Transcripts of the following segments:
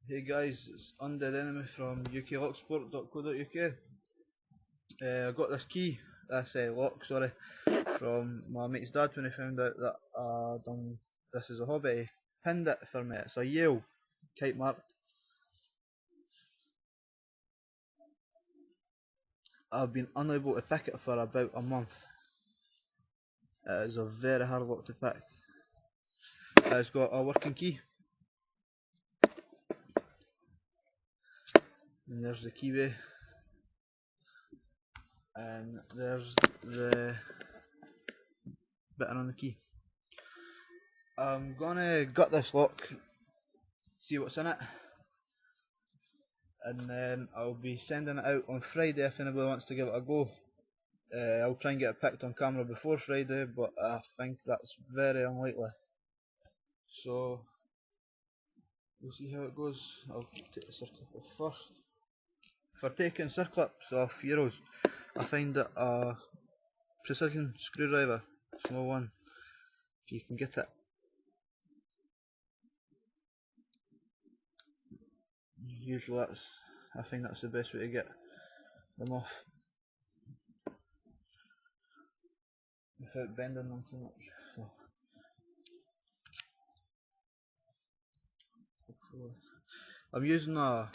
Hey guys, it's Undead Enemy from uklocksport.co.uk. I got this key, this lock, sorry, from my mate's dad when he found out that I done this as a hobby. He pinned it for me. It's a Yale kite mark. I've been unable to pick it for about a month. It is a very hard lock to pick. It's got a working key, and there's the keyway, and there's the button on the key. I'm gonna gut this lock, see what's in it, and then I'll be sending it out on Friday if anybody wants to give it a go. I'll try and get it picked on camera before Friday, but I think that's very unlikely. So we'll see how it goes. I'll take the circlip off first. For taking circlips off Euros, I find that a precision screwdriver, small one, if you can get it, usually I find that's the best way to get them off without bending them too much. So I'm using a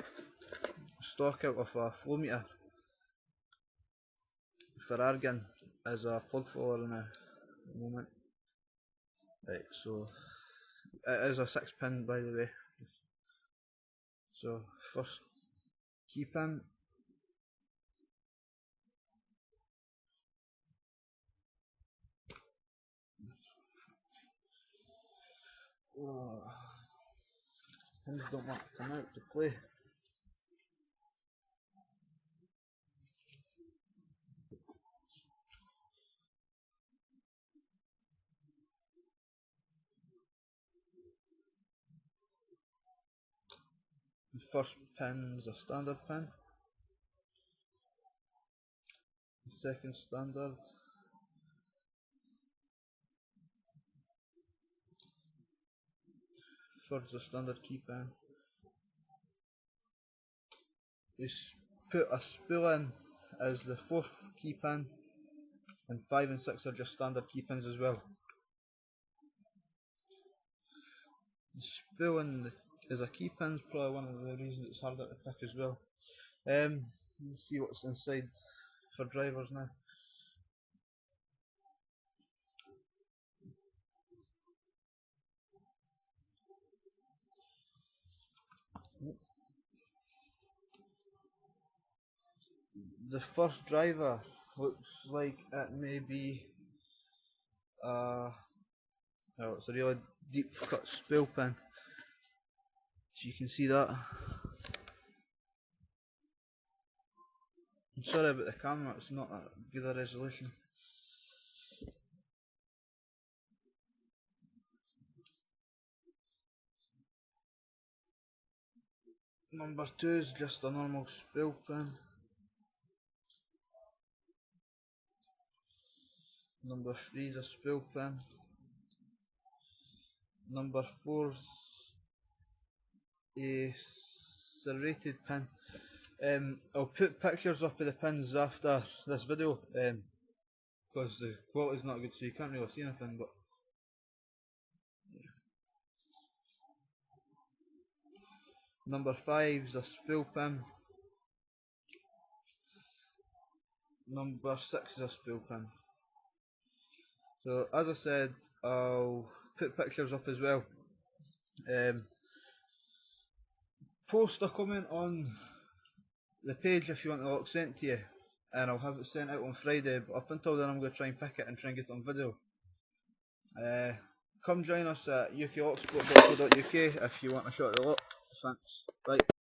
stock out of a flow meter for argon as a plug follower now at the moment. Right, so it is a 6-pin by the way. So first key pin, oh, pins don't want to come out to play. The first pin is a standard pin, the second standard, third's a standard key pin. They put a spool in as the fourth key pin, and 5 and 6 are just standard key pins as well. The spool in as a key pin is probably one of the reasons it's harder to pick as well. Let's see what's inside for drivers now. The first driver looks like it may be oh, it's a really deep cut spool pin, so you can see that. I'm sorry about the camera, it's not that good a resolution. Number 2 is just a normal spool pin. Number 3 is a spool pin. Number 4 is a serrated pin. I'll put pictures up of the pins after this video, because the quality's not good, so you can't really see anything. But number 5 is a spool pin. Number 6 is a spool pin. So as I said, I'll put pictures up as well. Post a comment on the page if you want the lock sent to you, and I'll have it sent out on Friday, but up until then I'm going to try and pick it and try and get it on video. Come join us at uklocksport.co.uk if you want a shot at the lock. Thanks, bye.